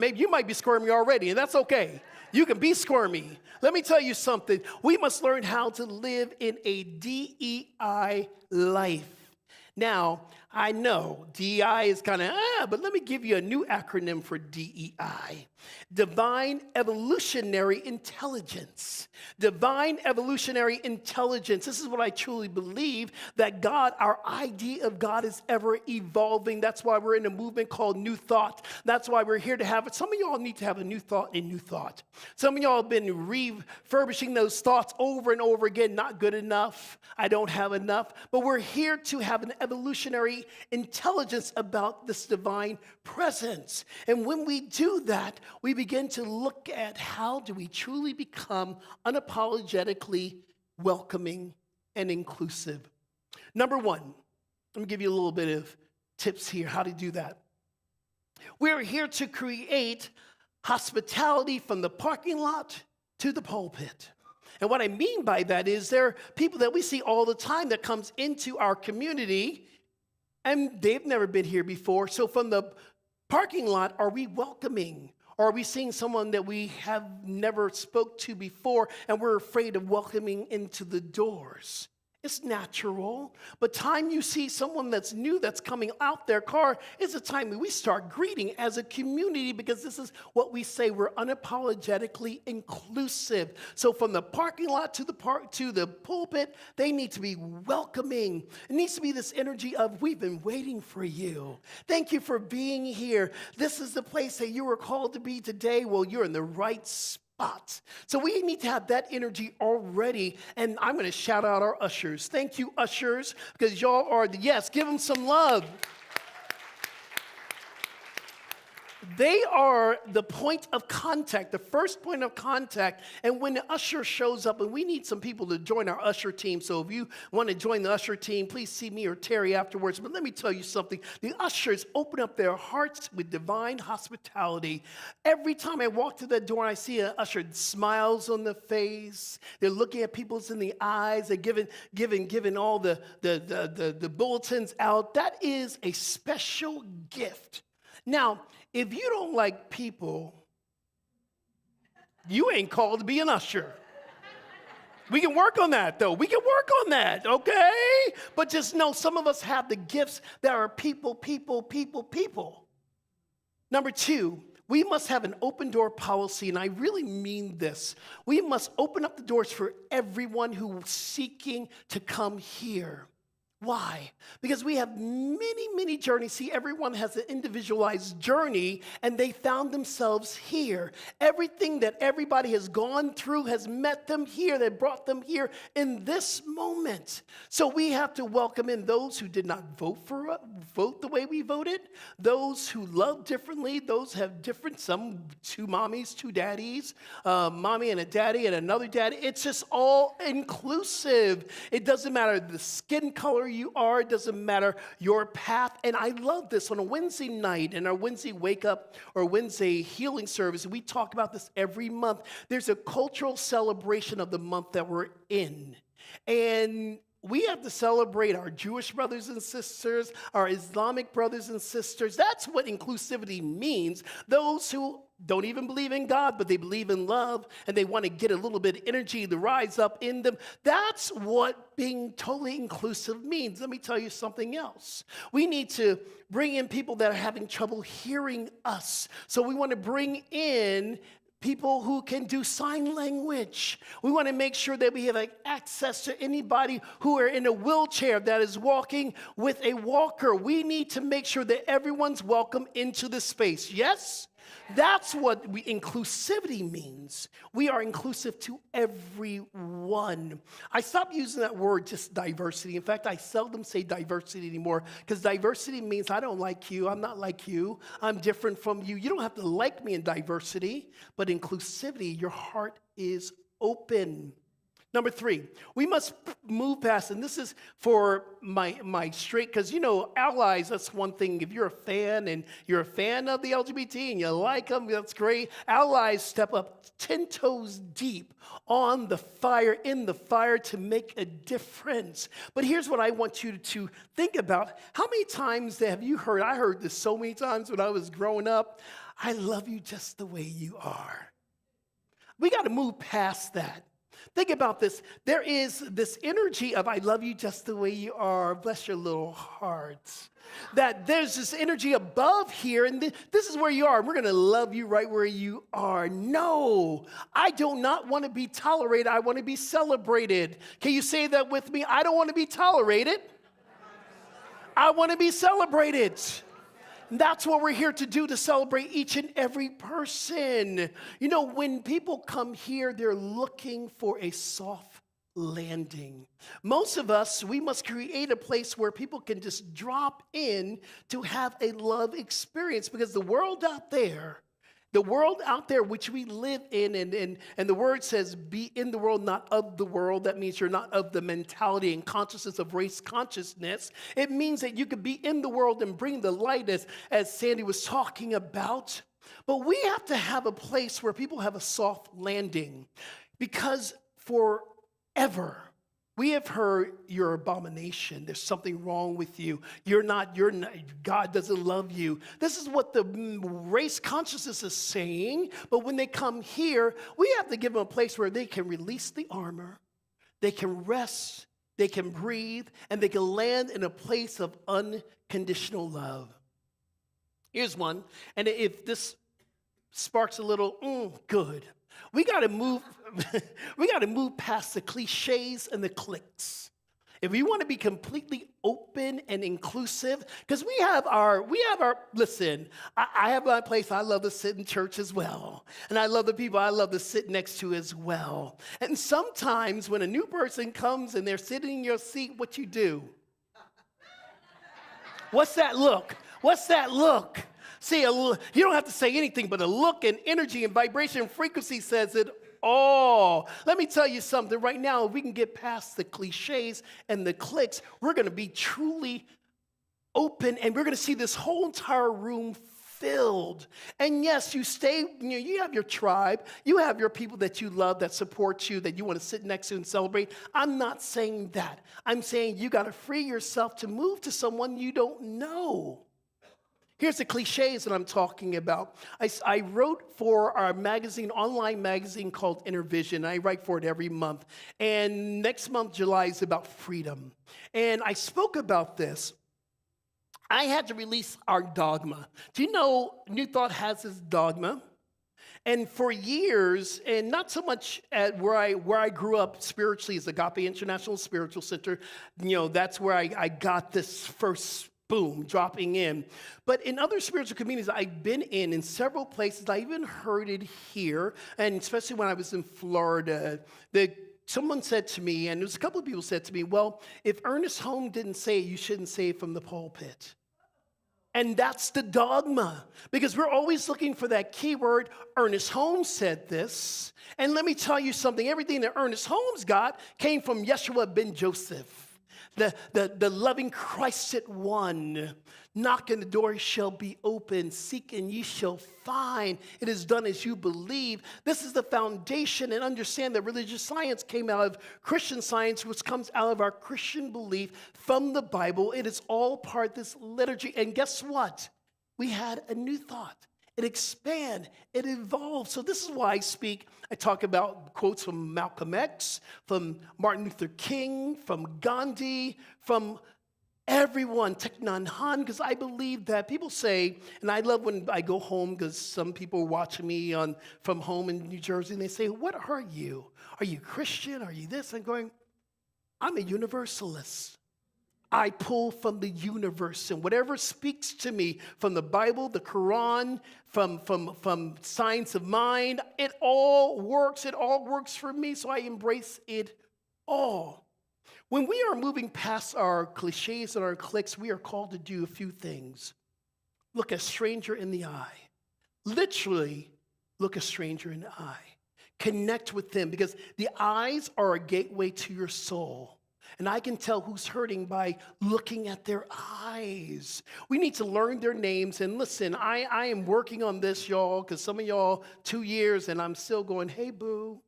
Maybe you might be squirmy already, and that's okay. You can be squirmy. Let me tell you something. We must learn how to live in a DEI life. Now, I know DEI is kind of, but let me give you a new acronym for DEI. Divine Evolutionary Intelligence. Divine Evolutionary Intelligence. This is what I truly believe, that God, our idea of God is ever evolving. That's why we're in a movement called New Thought. That's why we're here to have it. Some of y'all need to have a new thought and new thought. Some of y'all have been refurbishing those thoughts over and over again. Not good enough. I don't have enough. But we're here to have an evolutionary intelligence about this divine presence. And when we do that, we begin to look at how do we truly become unapologetically welcoming and inclusive. Number one, let me give you a little bit of tips here, how to do that. We're here to create hospitality from the parking lot to the pulpit. And what I mean by that is there are people that we see all the time that comes into our community and they've never been here before. So from the parking lot, are we welcoming? Or are we seeing someone that we have never spoke to before and we're afraid of welcoming into the doors? It's natural, but time you see someone that's new that's coming out their car is a time that we start greeting as a community, because this is what we say, we're unapologetically inclusive. So from the parking lot to the pulpit, they need to be welcoming. It needs to be this energy of, we've been waiting for you. Thank you for being here. This is the place that you were called to be today. Well, you're in the right spot. So we need to have that energy already, and I'm going to shout out our ushers. Thank you, ushers, because y'all are yes, give them some love. They are the point of contact, the first point of contact. And when the usher shows up, and we need some people to join our usher team. So if you want to join the usher team, please see me or Terry afterwards. But let me tell you something. The ushers open up their hearts with divine hospitality. Every time I walk through that door and I see an usher, smiles on the face. They're looking at people in the eyes. They're giving all the bulletins out. That is a special gift. Now, if you don't like people, you ain't called to be an usher. We can work on that, though. We can work on that, okay? But just know some of us have the gifts that are people. Number two, we must have an open door policy, and I really mean this. We must open up the doors for everyone who's seeking to come here. Why? Because we have many journeys. See, everyone has an individualized journey, and they found themselves here. Everything that everybody has gone through has met them here, that brought them here in this moment. So we have to welcome in those who did not vote the way we voted, those who love differently, those have different, some two mommies, two daddies, mommy and a daddy and another daddy. It's just all inclusive. It doesn't matter the skin color you are, it doesn't matter your path. And I love this. On a Wednesday night, in our Wednesday wake up or Wednesday healing service, we talk about this every month. There's a cultural celebration of the month that we're in. And we have to celebrate our Jewish brothers and sisters, our Islamic brothers and sisters. That's what inclusivity means. Those who don't even believe in God, but they believe in love, and they want to get a little bit of energy to rise up in them. That's what being totally inclusive means. Let me tell you something else. We need to bring in people that are having trouble hearing us. So we want to bring in people who can do sign language. We want to make sure that we have access to anybody who are in a wheelchair that is walking with a walker. We need to make sure that everyone's welcome into the space. Yes? That's what inclusivity means. We are inclusive to everyone. I stopped using that word, just diversity. In fact, I seldom say diversity anymore, because diversity means I don't like you, I'm not like you, I'm different from you. You don't have to like me in diversity, but inclusivity, your heart is open. Number three, we must move past, and this is for my straight, because, allies, that's one thing. If you're a fan and you're a fan of the LGBT and you like them, that's great. Allies step up 10 toes deep on the fire, in the fire, to make a difference. But here's what I want you to think about. How many times have you heard, I heard this so many times when I was growing up, I love you just the way you are. We got to move past that. Think about this. There is this energy of I love you just the way you are. Bless your little hearts. That there's this energy above here, and this is where you are. We're going to love you right where you are. No, I do not want to be tolerated. I want to be celebrated. Can you say that with me? I don't want to be tolerated. I want to be celebrated. That's what we're here to do, to celebrate each and every person. You know, when people come here, they're looking for a soft landing. Most of us, we must create a place where people can just drop in to have a love experience, because the world out there which we live in, and the word says, be in the world, not of the world. That means you're not of the mentality and consciousness of race consciousness. It means that you could be in the world and bring the light, as Sandy was talking about. But we have to have a place where people have a soft landing, because forever we have heard you're an abomination. There's something wrong with you. You're not, God doesn't love you. This is what the race consciousness is saying. But when they come here, we have to give them a place where they can release the armor, they can rest, they can breathe, and they can land in a place of unconditional love. Here's one, and if this sparks a little, good. We got to move past the cliches and the cliques. If we want to be completely open and inclusive, because we have our, listen, I have my place. I love to sit in church as well. And I love the people I love to sit next to as well. And sometimes when a new person comes and they're sitting in your seat, what you do? What's that look? What's that look? See, you don't have to say anything, but a look and energy and vibration and frequency says it all. Let me tell you something right now. If we can get past the cliches and the cliques, we're going to be truly open, and we're going to see this whole entire room filled. And yes, you have your tribe. You have your people that you love, that support you, that you want to sit next to and celebrate. I'm not saying that. I'm saying you got to free yourself to move to someone you don't know. Here's the cliches that I'm talking about. I wrote for our magazine, online magazine called Inner Vision. I write for it every month. And next month, July, is about freedom. And I spoke about this. I had to release our dogma. Do you know New Thought has this dogma? And for years, and not so much at where I grew up spiritually as Agape International Spiritual Center, that's where I got this first boom, dropping in. But in other spiritual communities I've been in several places, I even heard it here, and especially when I was in Florida, someone said to me, and there was a couple of people said to me, well, if Ernest Holmes didn't say it, you shouldn't say it from the pulpit. And that's the dogma, because we're always looking for that key word. Ernest Holmes said this, and let me tell you something, everything that Ernest Holmes got came from Yeshua ben Joseph. The loving Christ-sent one. Knock and the door shall be open. Seek and ye shall find. It is done as you believe. This is the foundation, and understand that religious science came out of Christian science, which comes out of our Christian belief from the Bible. It is all part of this liturgy. And guess what? We had a new thought. It expand, it evolves. So this is why I talk about quotes from Malcolm X, from Martin Luther King, from Gandhi, from everyone, Thich Nhat Hanh, because I believe that people say, and I love when I go home, because some people are watching me from home in New Jersey, and they say, what are you? Are you Christian? Are you this? I'm going, I'm a universalist. I pull from the universe, and whatever speaks to me from the Bible, the Quran, from science of mind, it all works. It all works for me, so I embrace it all. When we are moving past our cliches and our cliques, we are called to do a few things. Look a stranger in the eye. Literally, look a stranger in the eye. Connect with them, because the eyes are a gateway to your soul. And I can tell who's hurting by looking at their eyes. We need to learn their names. And listen, I am working on this, y'all, because some of y'all, 2 years, and I'm still going, hey, boo.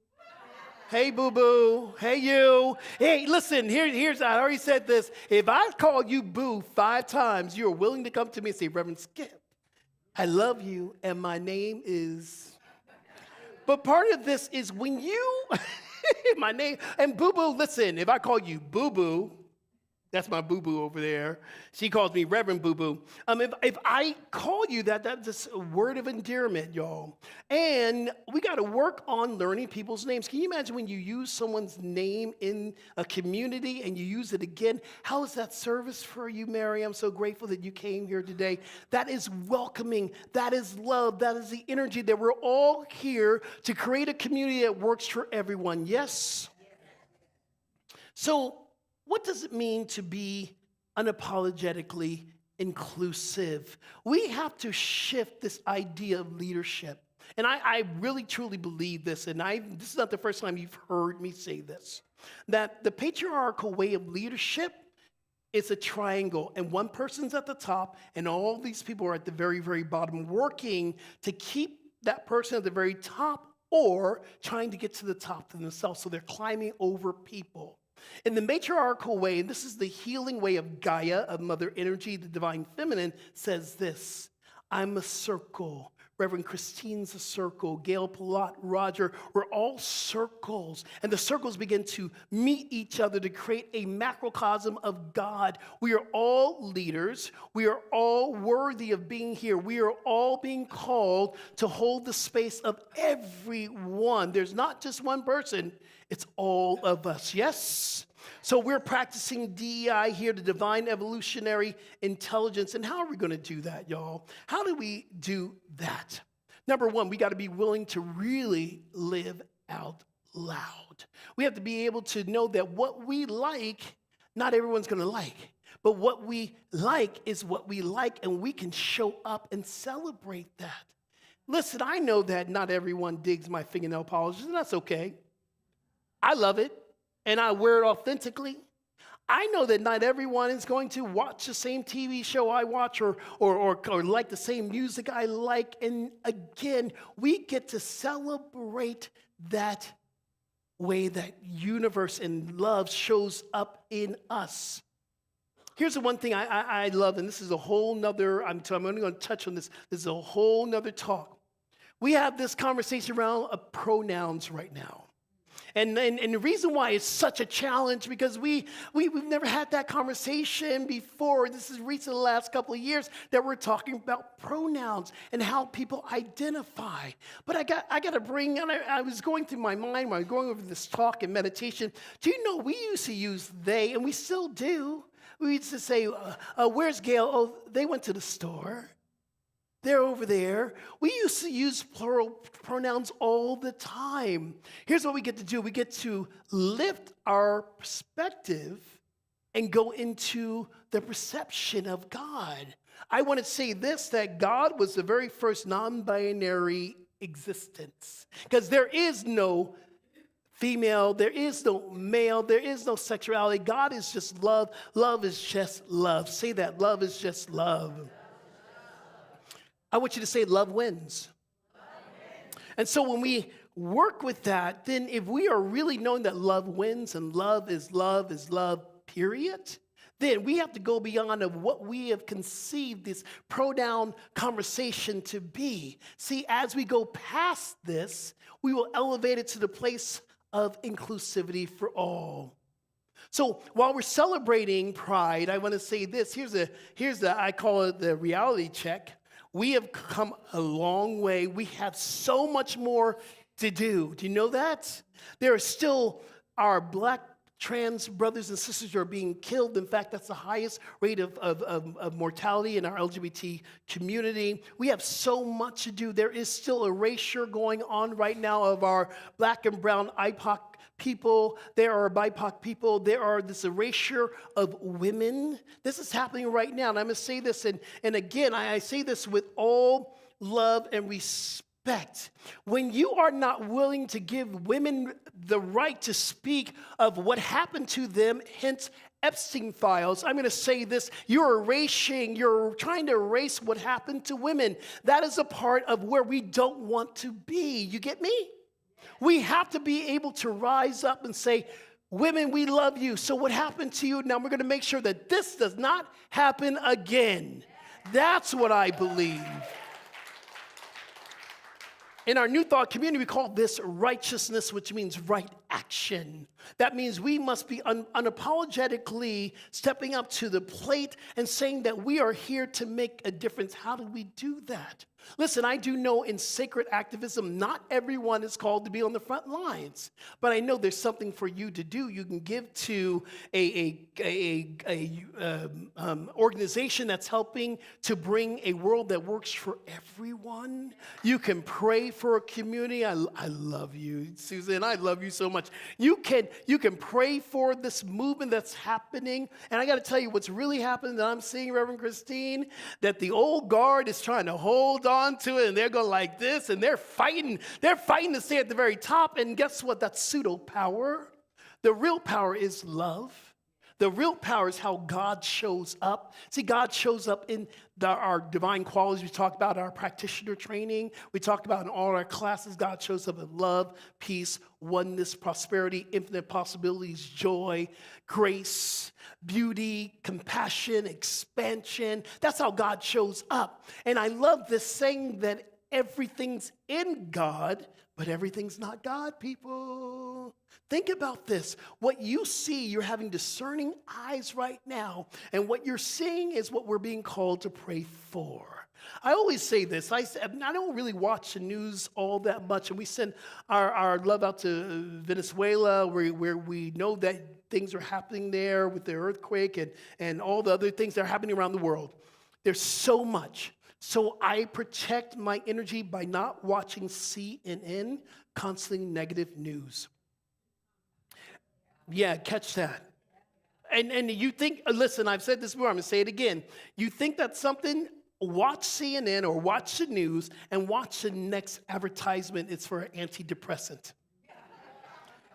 Hey, boo-boo. Hey, you. Hey, listen, here's, I already said this. If I call you boo 5 times, you're willing to come to me and say, Reverend Skip, I love you, and my name is. But part of this is when you, my name, and Boo Boo, listen, if I call you Boo Boo, that's my Boo Boo over there. She calls me Reverend Boo Boo. If I call you that, that's just a word of endearment, y'all. And we got to work on learning people's names. Can you imagine when you use someone's name in a community and you use it again? How is that service for you, Mary? I'm so grateful that you came here today. That is welcoming. That is love. That is the energy that we're all here to create a community that works for everyone. Yes? So, what does it mean to be unapologetically inclusive? We have to shift this idea of leadership. And I really, truly believe this, and this is not the first time you've heard me say this, that the patriarchal way of leadership is a triangle, and one person's at the top, and all these people are at the very, very bottom, working to keep that person at the very top or trying to get to the top themselves, so they're climbing over people. In the matriarchal way, and this is the healing way of Gaia, of Mother Energy, the divine feminine, says this: I'm a circle. Reverend Christine's a circle. Gail Palat, Roger, we're all circles. And the circles begin to meet each other to create a macrocosm of God. We are all leaders. We are all worthy of being here. We are all being called to hold the space of everyone. There's not just one person. It's all of us, yes? So we're practicing DEI here, the divine evolutionary intelligence. And how are we going to do that, y'all? How do we do that? Number one, we got to be willing to really live out loud. We have to be able to know that what we like, not everyone's going to like. But what we like is what we like, and we can show up and celebrate that. Listen, I know that not everyone digs my fingernail polish, and that's okay. I love it, and I wear it authentically. I know that not everyone is going to watch the same TV show I watch or like the same music I like. And again, we get to celebrate that way that universe and love shows up in us. Here's the one thing I love, and this is a whole nother, I'm only going to touch on this. This is a whole nother talk. We have this conversation around pronouns right now. And the reason why it's such a challenge, because we've never had that conversation before. This is recent, the last couple of years, that we're talking about pronouns and how people identify. But I got to bring, and I was going through my mind when I was going over this talk and meditation. Do you know we used to use they, and we still do. We used to say, where's Gail? Oh, they went to the store. They're over there. We used to use plural pronouns all the time. Here's what we get to do. We get to lift our perspective and go into the perception of God. I want to say this, that God was the very first non-binary existence. Because there is no female, there is no male, there is no sexuality. God is just love. Love is just love. Say that, love is just love. I want you to say love wins. And so when we work with that, then if we are really knowing that love wins and love is love, period, then we have to go beyond of what we have conceived this pronoun conversation to be. See, as we go past this, we will elevate it to the place of inclusivity for all. So while we're celebrating pride, I want to say this. Here's the I call it the reality check. We have come a long way. We have so much more to do. Do you know that? There are still our black trans brothers and sisters who are being killed. In fact, that's the highest rate of mortality in our LGBT community. We have so much to do. There is still erasure going on right now of our black and brown IPOC people. There are BIPOC people. There are this erasure of women. This is happening right now. And I'm going to say this, and again, I say this with all love and respect. When you are not willing to give women the right to speak of what happened to them, hence Epstein files, I'm going to say this, you're trying to erase what happened to women. That is a part of where we don't want to be. You get me? We have to be able to rise up and say, women, we love you. So what happened to you? Now we're going to make sure that this does not happen again. That's what I believe. In our New Thought community, we call this righteousness, which means right action. That means we must be unapologetically stepping up to the plate and saying that we are here to make a difference. How do we do that? Listen, I do know in sacred activism, not everyone is called to be on the front lines, but I know there's something for you to do. You can give to a organization that's helping to bring a world that works for everyone. You can pray for a community. I love you, Susan. I love you so much. You can pray for this movement that's happening. And I got to tell you what's really happening that I'm seeing, Reverend Christine, that the old guard is trying to hold on to it, and they're going like this, and they're fighting to stay at the very top. And guess what? That's pseudo power. The real power is love. The real power is how God shows up. See, God shows up in our divine qualities. We talked about our practitioner training. We talked about in all our classes, God shows up in love, peace, oneness, prosperity, infinite possibilities, joy, grace, beauty, compassion, expansion. That's how God shows up. And I love this saying that everything's in God, but everything's not God, people. Think about this. What you see, you're having discerning eyes right now, and what you're seeing is what we're being called to pray for. I always say this. I don't really watch the news all that much, and we send our love out to Venezuela, where we know that things are happening there with the earthquake and all the other things that are happening around the world. There's so much. So I protect my energy by not watching CNN, constantly negative news. Yeah, catch that. And you think, listen, I've said this before, I'm going to say it again. You think that's something, watch CNN or watch the news and watch the next advertisement. It's for an antidepressant.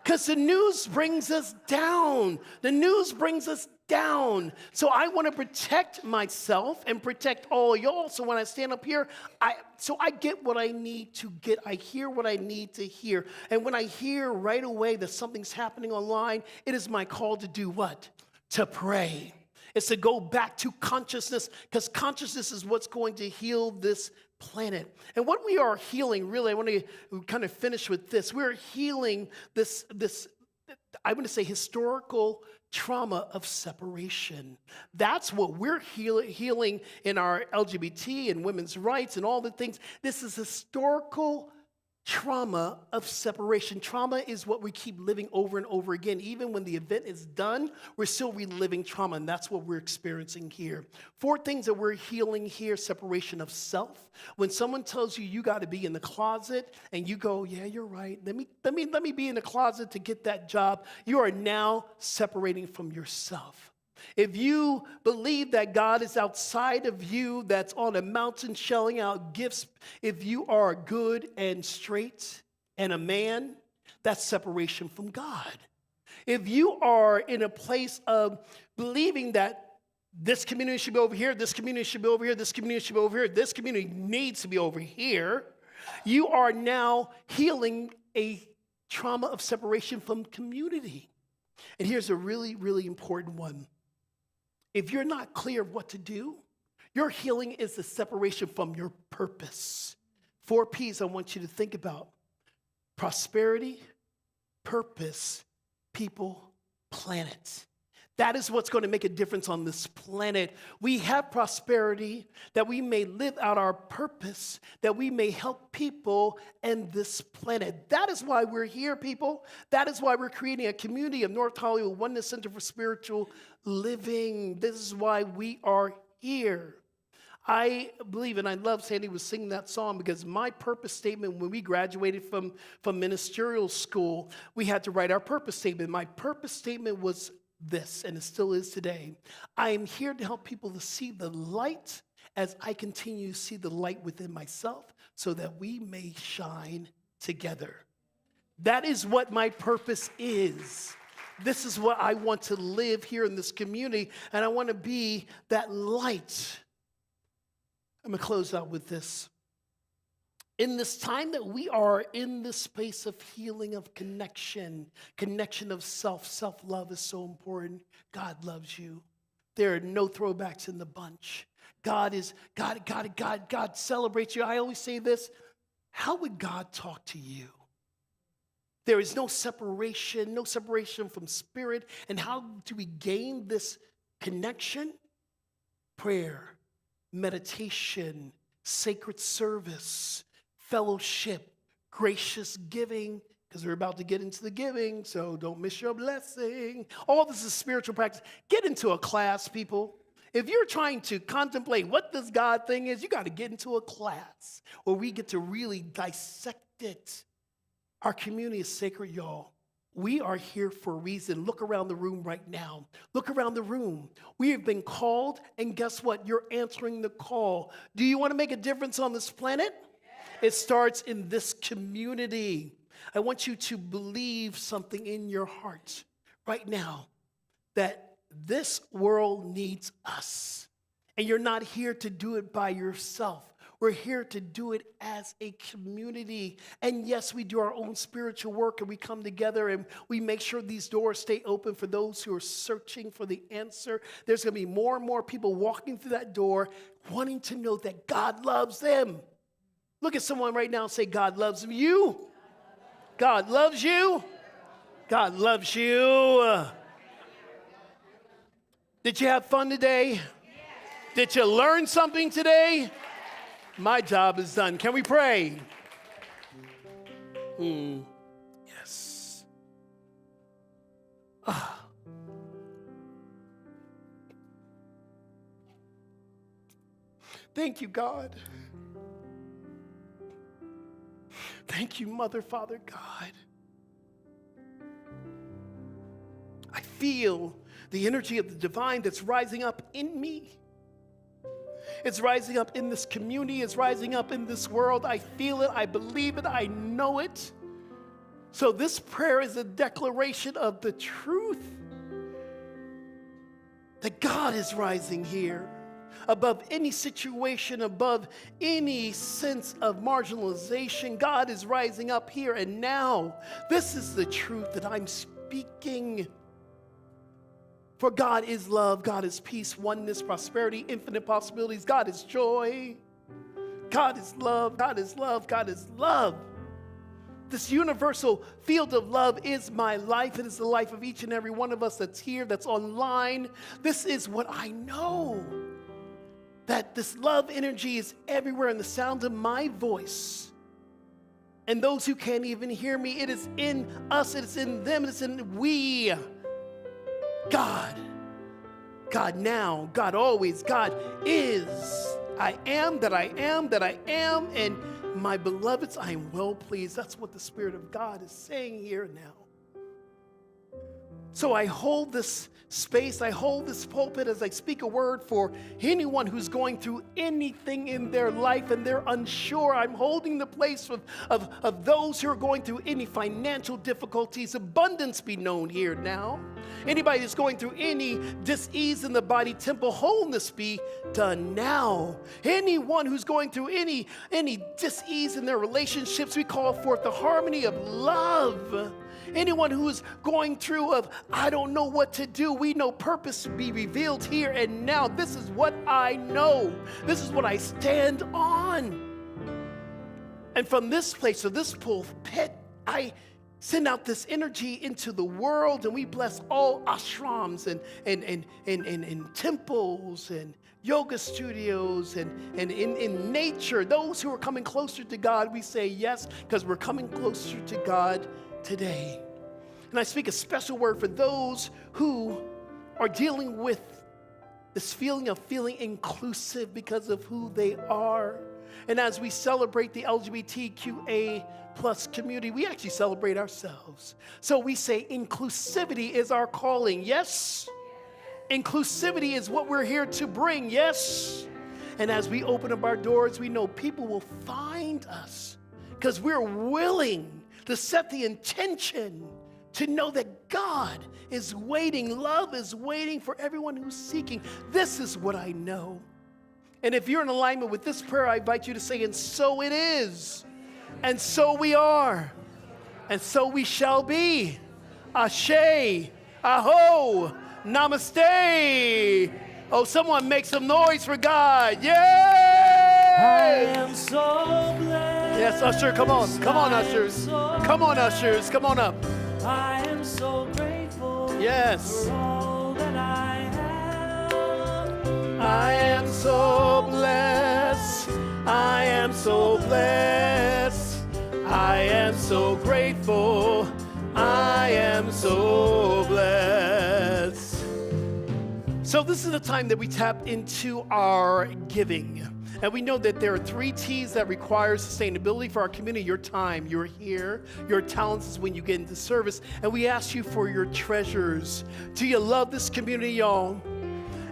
Because the news brings us down. The news brings us down. So I want to protect myself and protect all y'all. So when I stand up here, I get what I need to get. I hear what I need to hear. And when I hear right away that something's happening online, it is my call to do what? To pray. It's to go back to consciousness, because consciousness is what's going to heal this planet. And what we are healing, really, I want to kind of finish with this. We're healing this I want to say, historical trauma of separation. That's what we're healing in our LGBT and women's rights and all the things. This is historical trauma of separation. Trauma is what we keep living over and over again. Even when the event is done, we're still reliving trauma, and that's what we're experiencing here. 4 things that we're healing here: separation of self. When someone tells you you got to be in the closet, and you go, "Yeah, you're right. Let me be in the closet to get that job," you are now separating from yourself. If you believe that God is outside of you, that's on a mountain shelling out gifts, if you are good and straight and a man, that's separation from God. If you are in a place of believing that this community should be over here, this community should be over here, this community should be over here, this community needs to be over here, you are now healing a trauma of separation from community. And here's a really, really important one. If you're not clear of what to do, your healing is the separation from your purpose. 4 P's I want you to think about: prosperity, purpose, people, planet. That is what's going to make a difference on this planet. We have prosperity that we may live out our purpose, that we may help people and this planet. That is why we're here, people. That is why we're creating a community of North Hollywood Oneness Center for Spiritual Living. This is why we are here. I believe, and I love Sandy was singing that song, because my purpose statement when we graduated from ministerial school, we had to write our purpose statement. My purpose statement was this, and it still is today: I am here to help people to see the light as I continue to see the light within myself, so that we may shine together. That is what my purpose is. This is what I want to live here in this community, and I want to be that light. I'm going to close out with this. In this time that we are in this space of healing, of connection of self, self-love is so important. God loves you. There are no throwbacks in the bunch. God celebrates you. I always say this: how would God talk to you? There is no separation from spirit. And how do we gain this connection? Prayer, meditation, sacred service, fellowship, gracious giving, because we're about to get into the giving, so don't miss your blessing. All this is spiritual practice. Get into a class, people. If you're trying to contemplate what this God thing is, you got to get into a class where we get to really dissect it. Our community is sacred, y'all. We are here for a reason. Look around the room right now. Look around the room. We have been called, and guess what? You're answering the call. Do you want to make a difference on this planet? It starts in this community. I want you to believe something in your heart right now, that this world needs us. And you're not here to do it by yourself. We're here to do it as a community. And yes, we do our own spiritual work, and we come together and we make sure these doors stay open for those who are searching for the answer. There's going to be more and more people walking through that door wanting to know that God loves them. Look at someone right now and say, God loves you. God loves you. God loves you. Did you have fun today? Did you learn something today? My job is done. Can we pray? Yes. Thank you, God. Thank you, Mother, Father, God. I feel the energy of the divine that's rising up in me. It's rising up in this community. It's rising up in this world. I feel it. I believe it. I know it. So this prayer is a declaration of the truth that God is rising here above any situation, above any sense of marginalization. God is rising up here and now. This is the truth that I'm speaking. For God is love, God is peace, oneness, prosperity, infinite possibilities. God is joy. God is love, God is love, God is love. This universal field of love is my life. It is the life of each and every one of us that's here, that's online. This is what I know. That this love energy is everywhere in the sound of my voice. And those who can't even hear me, it is in us, it is in them, it is in we. God now, God always, God is. I am that I am that I am, and my beloveds, I am well pleased. That's what the Spirit of God is saying here now. So I hold this space, I hold this pulpit as I speak a word for anyone who's going through anything in their life and they're unsure. I'm holding the place of those who are going through any financial difficulties. Abundance be known here now. Anybody that's going through any dis-ease in the body, temple wholeness be done now. Anyone who's going through any dis-ease in their relationships, we call forth the harmony of love. Anyone who is going through of, I don't know what to do, we know purpose to be revealed here and now. This is what I know. This is what I stand on. And from this place, of this pulpit, I send out this energy into the world, and we bless all ashrams and temples and yoga studios and in nature. Those who are coming closer to God, we say yes, because we're coming closer to God today. And I speak a special word for those who are dealing with this feeling of feeling inclusive because of who they are. And as we celebrate the LGBTQA plus community, we actually celebrate ourselves. So we say inclusivity is our calling. Yes? Inclusivity is what we're here to bring. Yes? And as we open up our doors, we know people will find us because we're willing to set the intention to know that God is waiting. Love is waiting for everyone who's seeking. This is what I know. And if you're in alignment with this prayer, I invite you to say, and so it is. And so we are. And so we shall be. Ashe. Aho. Namaste. Oh, someone make some noise for God. Yay! I am so blessed. Yes, usher, come on. Come on, ushers. Come on, ushers. Come on up. I am so grateful. Yes. For all that I have. I am so blessed. I am so blessed. I am so grateful. I am so blessed. So this is the time that we tap into our giving. And we know that there are 3 T's that require sustainability for our community. Your time, you're here. Your talents is when you get into service. And we ask you for your treasures. Do you love this community, y'all?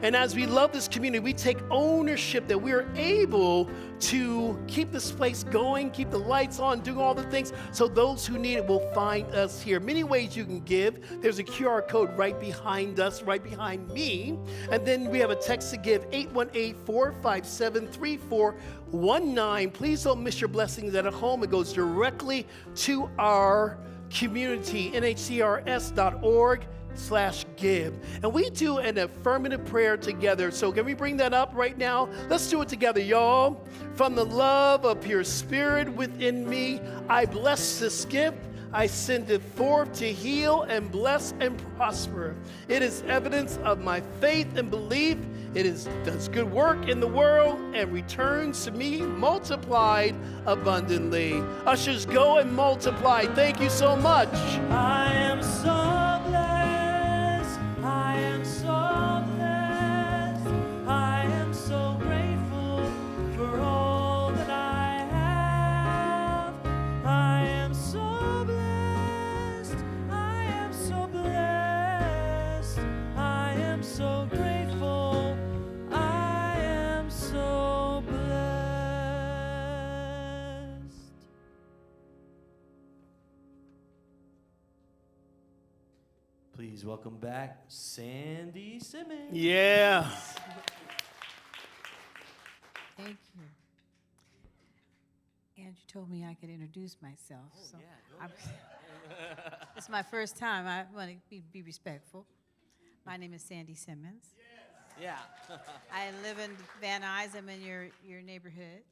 And as we love this community, we take ownership that we're able to keep this place going, keep the lights on, do all the things, so those who need it will find us here. Many ways you can give. There's a QR code right behind us, right behind me. And then we have a text to give, 818-457-3419. Please don't miss your blessings at home. It goes directly to our community, nhcrs.org/give. And we do an affirmative prayer together. So can we bring that up right now? Let's do it together, y'all. From the love of your spirit within me, I bless this gift. I send it forth to heal and bless and prosper. It is evidence of my faith and belief. It does good work in the world and returns to me multiplied abundantly. Ushers, go and multiply. Thank you so much. I am so blessed. I am so blessed. I am so grateful for all that I have. I am so blessed. I am so blessed. I am so grateful. I am so blessed. Please welcome back Sandy Simmons. Yeah. Thank you. Andrew told me I could introduce myself. It's my first time. I want to be respectful. My name is Sandy Simmons. Yeah. I live in Van Nuys. I'm in your neighborhood.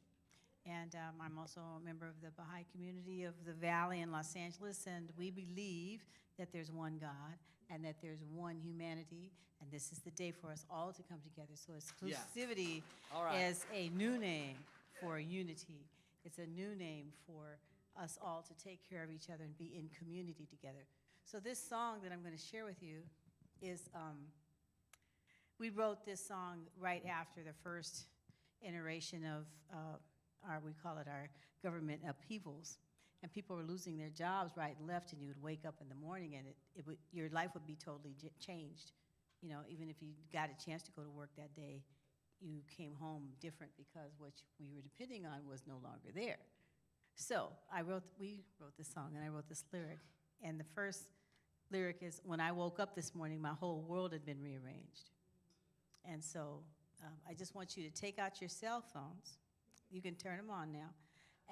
And I'm also a member of the Baha'i community of the Valley in Los Angeles. And we believe that there's one God and that there's one humanity. And this is the day for us all to come together. So exclusivity is a new name for unity. It's a new name for us all to take care of each other and be in community together. So this song that I'm going to share with you is, we wrote this song right after the first iteration of we call it our government upheavals. And people were losing their jobs right and left, and you would wake up in the morning and your life would be totally changed. You know, even if you got a chance to go to work that day, you came home different because what we were depending on was no longer there. So we wrote this song, and I wrote this lyric. And the first lyric is, when I woke up this morning, my whole world had been rearranged. And so I just want you to take out your cell phones. You can turn them on now.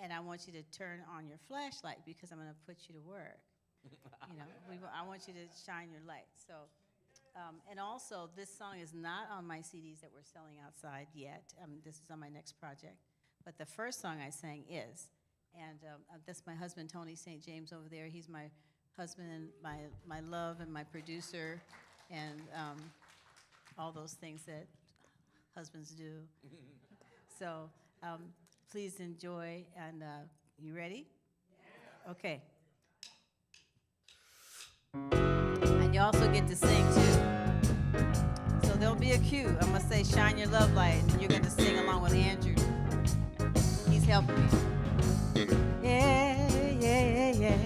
And I want you to turn on your flashlight because I'm going to put you to work. You know, I want you to shine your light. So, and also, this song is not on my CDs that we're selling outside yet. This is on my next project. But the first song I sang is. And that's my husband, Tony St. James, over there. He's my husband and my love and my producer and all those things that husbands do. So please enjoy. And you ready? Yeah. Okay. And you also get to sing, too. So there'll be a cue. I'm going to say, shine your love light, and you're going to sing along with Andrew. He's helping me. Yeah, yeah, yeah.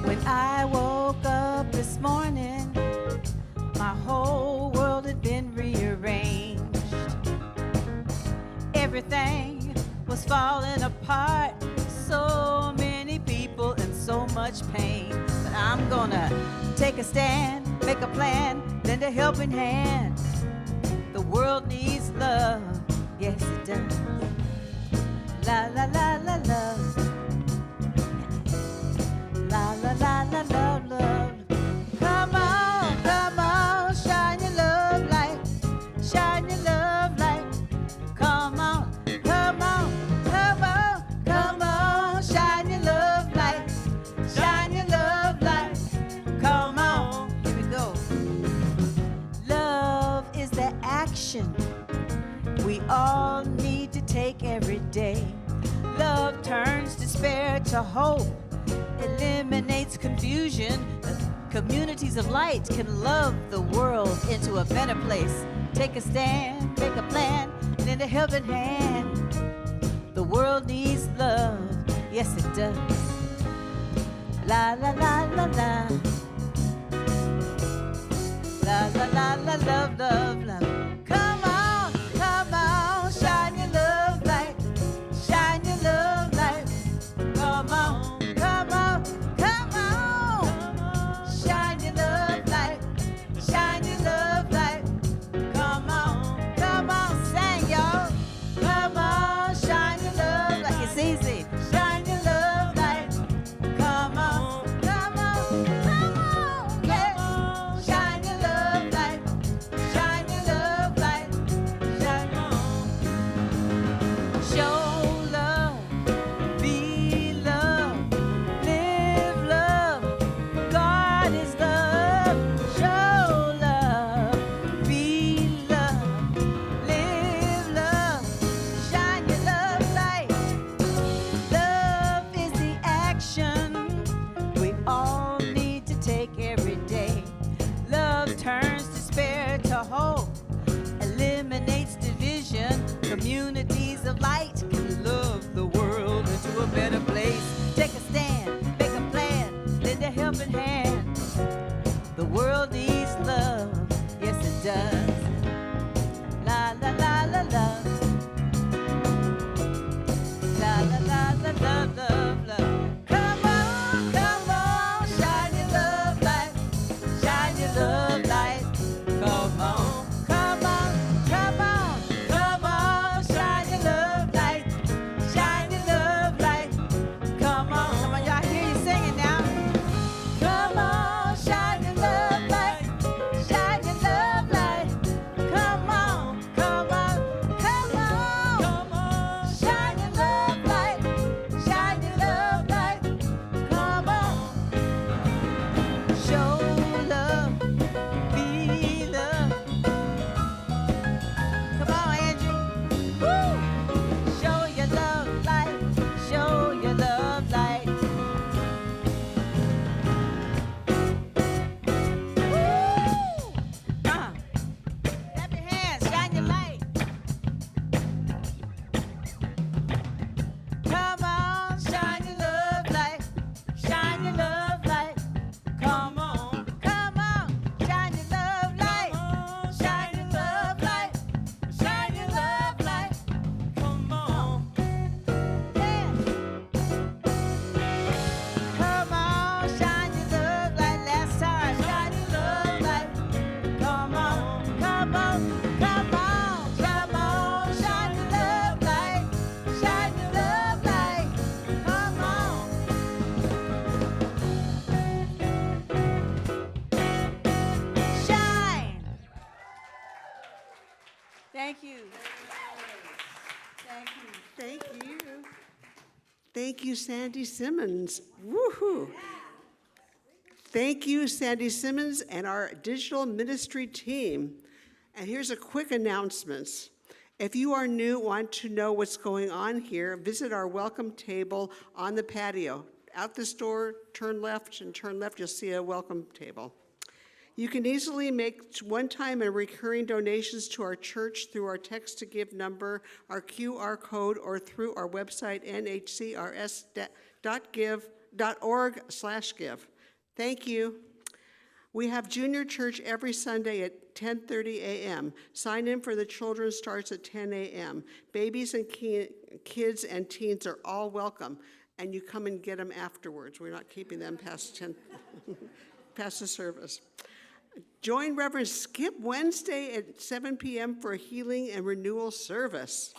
When I woke up this morning, my whole world had been rearranged. Everything was falling apart. So many people in so much pain. But I'm gonna take a stand, make a plan, lend a helping hand. The world needs love, yes it does. La la la la love. La la la la love, love. Come on, shine your love light, shine your love light. need to take every day. Love turns despair to hope, eliminates confusion. Communities of light can love the world into a better place. Take a stand, make a plan, lend a helping hand. The world needs love, yes it does. La la la la la. La la la la, love, love, love. Come on, shine your love light, shine your love light. Come on, come on, come on, shine your love light, shine your love light. Come on, sing y'all. Come on, shine your love light. It's easy. Shine your love light. Come on, come on, come on, yeah. Shine your love light, shine your love light, shine on. Show love, be love, live love. God is love. Show love, be love, live love, shine your love light. Love is the action we all need to take every day. Love turns despair to hope, eliminates division. Communities of light can love the world into a better place. Take a stand, make a plan, lend a helping hand. The world needs love, yes it does. La la la la la. La la la la love, love, love. Come on, shine your love light, shine your love light. Come on, come on, come on, come on, shine your love light, shine your love light. Come on, y'all hear you singing now. Come on, shine your love light, shine your love light. Come on, come on, come on, come on, shine your love light, shine your love light. Come on, show love, be love. Come on, Andrew. Woo! Show your love light, show your love light. Woo! Clap your hands, shine your light. Come on, shine your love light, shine your love light. Come on, shine your love light, shine your love light, shine your love light. Come on, yeah. Come on, shine your love light. Last time, shine your love light. Come on, come on, come on, come on, shine your love light, shine your love light. Come on. Shine. Thank you. Thank you. Thank you. Thank you, Sandy Simmons. Woohoo! Thank you, Sandy Simmons and our digital ministry team. And here's a quick announcement. If you are new, want to know what's going on here, visit our welcome table on the patio. Out this door, turn left, you'll see a welcome table. You can easily make one-time and recurring donations to our church through our text-to-give number, our QR code, or through our website, nhcrs.org/give. Thank you. We have junior church every Sunday at 10:30 a.m. Sign in for the children starts at 10 a.m. Babies and kids and teens are all welcome, and you come and get them afterwards. We're not keeping them past 10, past the service. Join Rev Skip Wednesday at 7 p.m. for a healing and renewal service.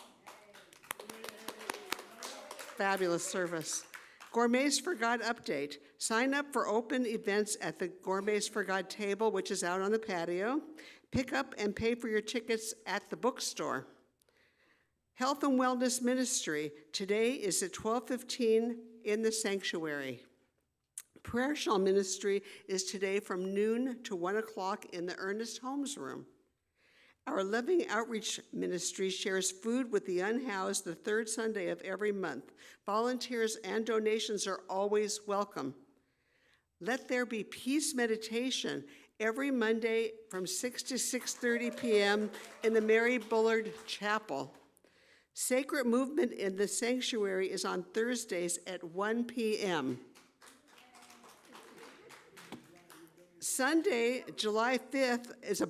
Fabulous service. Gourmets for God update. Sign up for open events at the Gourmets for God table, which is out on the patio. Pick up and pay for your tickets at the bookstore. Health and Wellness Ministry. Today is at 12:15 in the sanctuary. Prayer Shawl Ministry is today from noon to 1 o'clock in the Ernest Holmes room. Our Loving Outreach Ministry shares food with the unhoused the third Sunday of every month. Volunteers and donations are always welcome. Let There Be Peace meditation every Monday from 6 to 6:30 p.m. in the Mary Bullard Chapel. Sacred Movement in the Sanctuary is on Thursdays at 1 p.m. Sunday, July 5th, is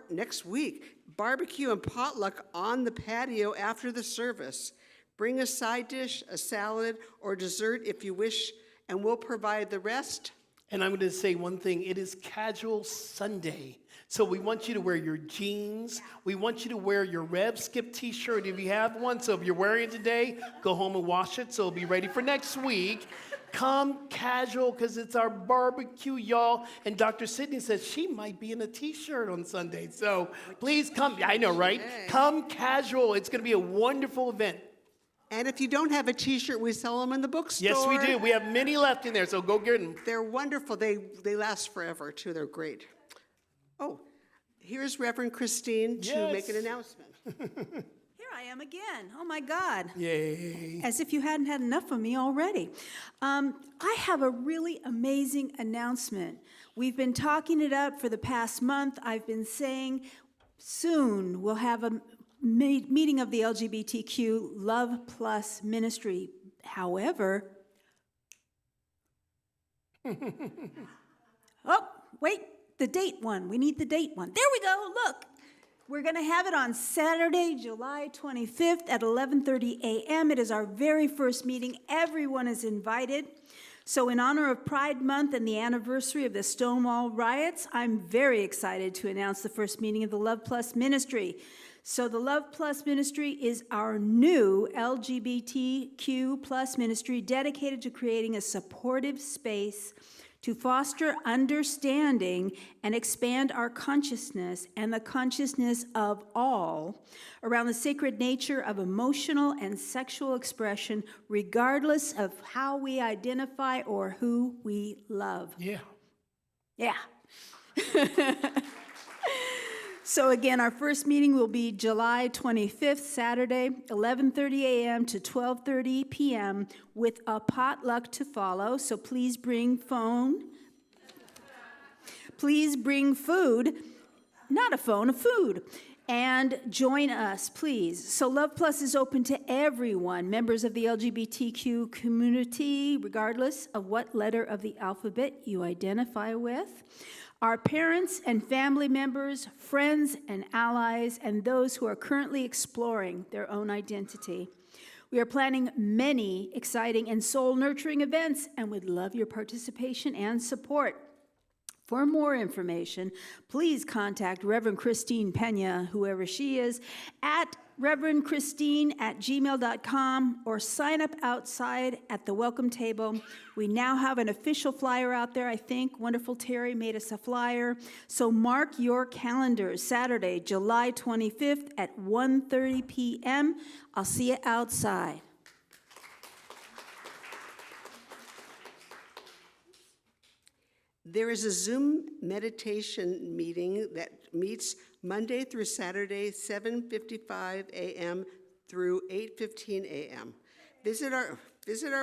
next week, barbecue and potluck on the patio after the service. Bring a side dish, a salad, or dessert if you wish, and we'll provide the rest. And I'm going to say one thing. It is Casual Sunday. So we want you to wear your jeans. We want you to wear your Rev Skip t-shirt if you have one. So if you're wearing it today, go home and wash it so it'll be ready for next week. Come casual because it's our barbecue, y'all. And Dr. Sydney says she might be in a t-shirt on Sunday. So please come. I know, right? Come casual. It's going to be a wonderful event. And if you don't have a t-shirt, we sell them in the bookstore. Yes, we do. We have many left in there, so go get them. They're wonderful. They last forever, too. They're great. Oh, here's Reverend Christine to make an announcement. Here I am again. Oh, my God. Yay. As if you hadn't had enough of me already. I have a really amazing announcement. We've been talking it up for the past month. I've been saying soon we'll have a meeting of the LGBTQ Love Plus Ministry. However, oh, wait, the date one. We need the date one. There we go, look. We're going to have it on Saturday, July 25th at 11:30 a.m. It is our very first meeting. Everyone is invited. So in honor of Pride Month and the anniversary of the Stonewall riots, I'm very excited to announce the first meeting of the Love Plus Ministry. So the Love Plus Ministry is our new LGBTQ plus ministry dedicated to creating a supportive space to foster understanding and expand our consciousness and the consciousness of all around the sacred nature of emotional and sexual expression, regardless of how we identify or who we love. Yeah. Yeah. So again, our first meeting will be July 25th, Saturday, 11:30 a.m. to 12:30 p.m. with a potluck to follow. So please bring phone. Please bring food, not a phone, a food. And join us, please. So Love Plus is open to everyone, members of the LGBTQ community, regardless of what letter of the alphabet you identify with. Our parents and family members, friends and allies, and those who are currently exploring their own identity. We are planning many exciting and soul-nurturing events and would love your participation and support. For more information, please contact Reverend Christine Pena, whoever she is, at reverendchristine@gmail.com or sign up outside at the welcome table. We now have an official flyer out there, I think. Wonderful Terry made us a flyer. So mark your calendars, Saturday, July 25th at 1:30 p.m. I'll see you outside. There is a Zoom meditation meeting that meets Monday through Saturday, 7:55 a.m. through 8:15 a.m. Visit our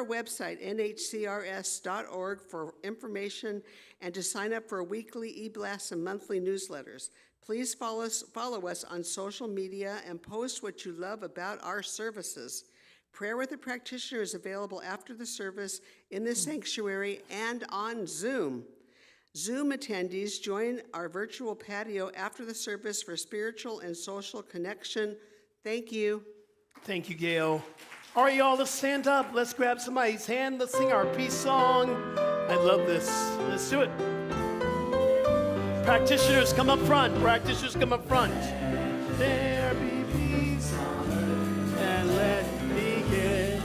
website, nhcrs.org, for information and to sign up for weekly e-blasts and monthly newsletters. Please follow us on social media and post what you love about our services. Prayer with a practitioner is available after the service in the sanctuary and on Zoom. Zoom attendees join our virtual patio after the service for spiritual and social connection. Thank you. Thank you, Gail. All right, y'all, let's stand up. Let's grab somebody's hand. Let's sing our peace song. I love this. Let's do it. Practitioners, come up front. Practitioners, come up front. There be peace on earth, and let it begin.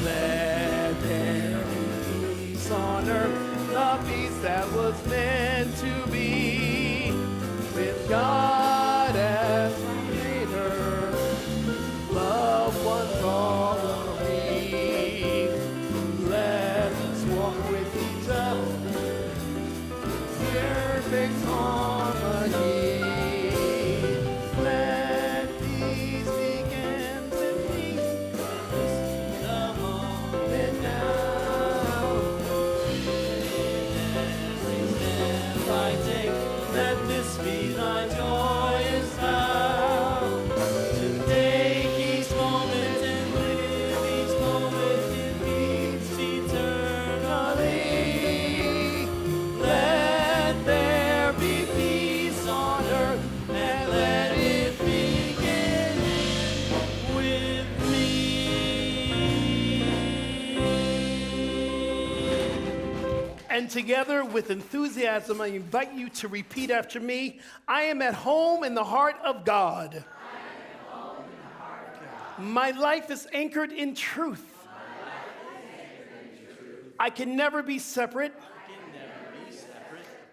Let there be peace on earth, the peace that was meant to be, with God as creator, love one following. Let us walk with each other, perfect harmony. And together with enthusiasm, I invite you to repeat after me. I am at home in the heart of God. My life is anchored in truth. I can never be separate.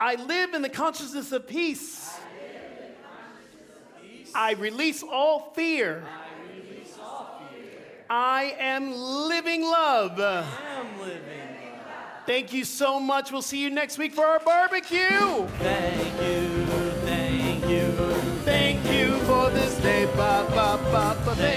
I live in the consciousness of peace. I release all fear. I am living love. Thank you so much. We'll see you next week for our barbecue. Thank you, thank you, Thank you for this day. Ba, ba, ba, ba, thank